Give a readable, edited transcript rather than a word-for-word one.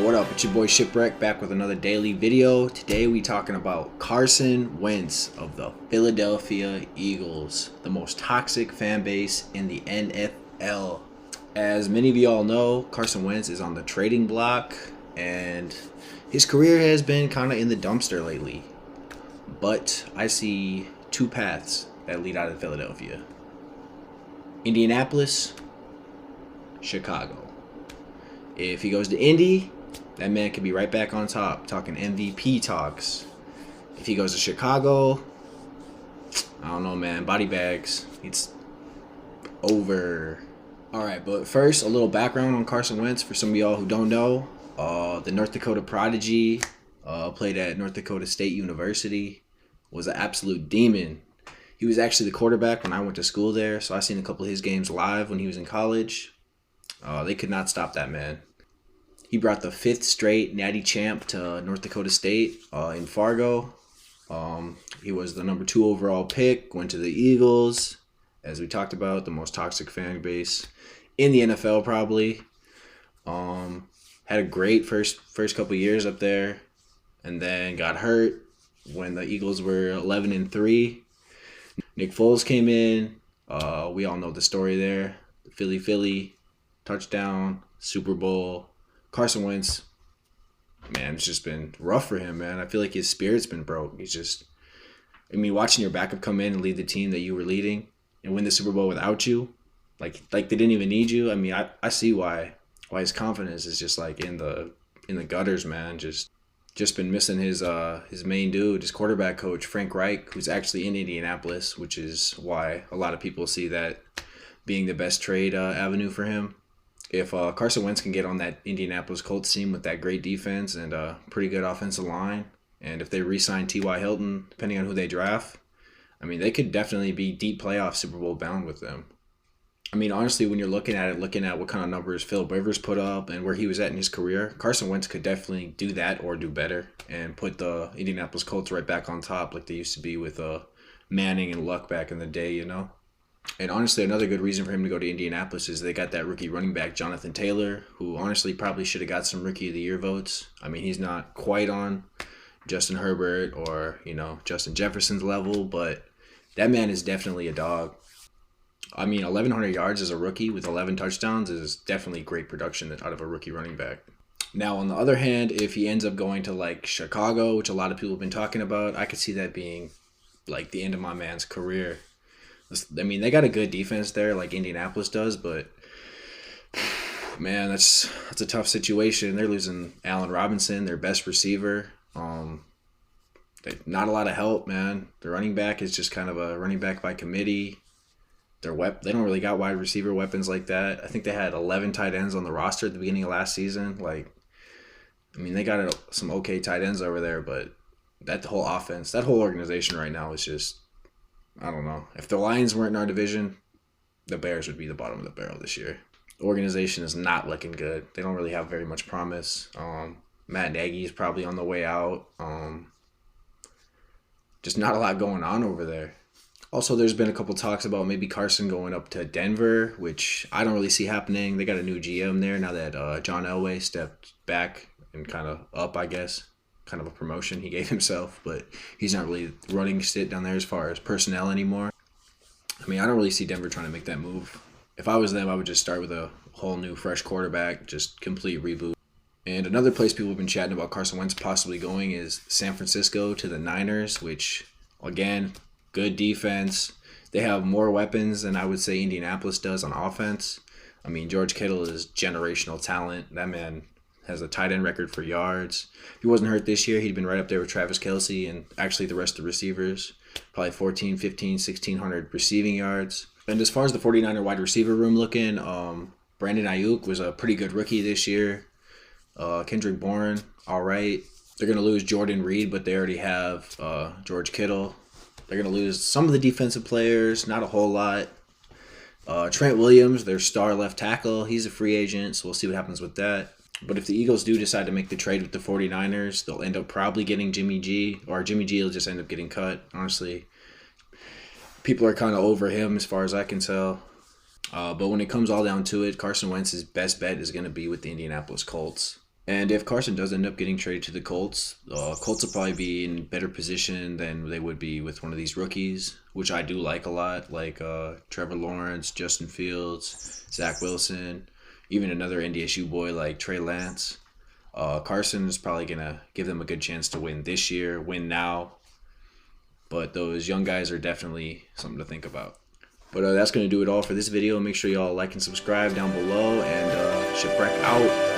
What up? It's your boy Shipwreck back with another daily video. Today we talking about Carson Wentz of the Philadelphia Eagles, the most toxic fan base in the NFL. As many of you all know, Carson Wentz is on the trading block and his career has been kind of in the dumpster lately. But I see two paths that lead out of Philadelphia. Indianapolis, Chicago. If he goes to Indy, that man could be right back on top, talking MVP talks. If he goes to Chicago, I don't know, man. Body bags. It's over. All right, but first, a little background on Carson Wentz for some of y'all who don't know. The North Dakota prodigy, played at North Dakota State University, was an absolute demon. He was actually the quarterback when I went to school there, so I seen a couple of his games live when he was in college. They could not stop that man. He brought the fifth straight Natty champ to North Dakota State in Fargo. He was the number 2 overall pick, went to the Eagles. As we talked about, the most toxic fan base in the NFL probably. Had a great first couple years up there, and then got hurt when the Eagles were 11-3. Nick Foles came in. We all know the story there. Philly, touchdown, Super Bowl. Carson Wentz, man, it's just been rough for him, man. I feel like his spirit's been broke. Watching your backup come in and lead the team that you were leading and win the Super Bowl without you, like they didn't even need you. I see why his confidence is just like in the gutters, man. Just been missing his main dude, his quarterback coach, Frank Reich, who's actually in Indianapolis, which is why a lot of people see that being the best trade avenue for him. If Carson Wentz can get on that Indianapolis Colts team with that great defense and a pretty good offensive line, and if they re-sign T.Y. Hilton, depending on who they draft, they could definitely be deep playoff Super Bowl bound with them. Honestly, when you're looking at what kind of numbers Philip Rivers put up and where he was at in his career, Carson Wentz could definitely do that or do better and put the Indianapolis Colts right back on top like they used to be with Manning and Luck back in the day, you know? And honestly, another good reason for him to go to Indianapolis is they got that rookie running back, Jonathan Taylor, who honestly probably should have got some Rookie of the Year votes. He's not quite on Justin Herbert or, Justin Jefferson's level, but that man is definitely a dog. 1,100 yards as a rookie with 11 touchdowns is definitely great production out of a rookie running back. Now, on the other hand, if he ends up going to like Chicago, which a lot of people have been talking about, I could see that being like the end of my man's career. They got a good defense there like Indianapolis does, but man, that's a tough situation. They're losing Allen Robinson, their best receiver. Not a lot of help, man. The running back is just kind of a running back by committee. They don't really got wide receiver weapons like that. I think they had 11 tight ends on the roster at the beginning of last season. They got some okay tight ends over there, but that whole offense, that whole organization right now is just, I don't know. If the Lions weren't in our division, the Bears would be the bottom of the barrel this year. The organization is not looking good. They don't really have very much promise. Matt Nagy is probably on the way out. Just not a lot going on over there. Also, there's been a couple talks about maybe Carson going up to Denver, which I don't really see happening. They got a new GM there now that John Elway stepped back and kind of up, I guess. Kind of a promotion he gave himself, but he's not really running shit down there as far as personnel anymore. I don't really see Denver trying to make that move. If I was them, I would just start with a whole new fresh quarterback, just complete reboot. And another place people have been chatting about Carson Wentz possibly going is San Francisco to the Niners, which, again, good defense. They have more weapons than I would say Indianapolis does on offense. George Kittle is generational talent. That man has a tight end record for yards. If he wasn't hurt this year, he'd been right up there with Travis Kelce and actually the rest of the receivers. Probably 1,400, 1,500, 1,600 receiving yards. And as far as the 49er wide receiver room looking, Brandon Ayuk was a pretty good rookie this year. Kendrick Bourne, all right. They're going to lose Jordan Reed, but they already have George Kittle. They're going to lose some of the defensive players, not a whole lot. Trent Williams, their star left tackle, he's a free agent, so we'll see what happens with that. But if the Eagles do decide to make the trade with the 49ers, they'll end up probably getting Jimmy G, or Jimmy G will just end up getting cut. Honestly, people are kind of over him as far as I can tell. But when it comes all down to it, Carson Wentz's best bet is going to be with the Indianapolis Colts. And if Carson does end up getting traded to the Colts, Colts will probably be in better position than they would be with one of these rookies, which I do like a lot, like Trevor Lawrence, Justin Fields, Zach Wilson, even another NDSU boy like Trey Lance. Carson is probably going to give them a good chance to win this year, win now. But those young guys are definitely something to think about. But that's going to do it all for this video. Make sure y'all like and subscribe down below. And Shipwreck out.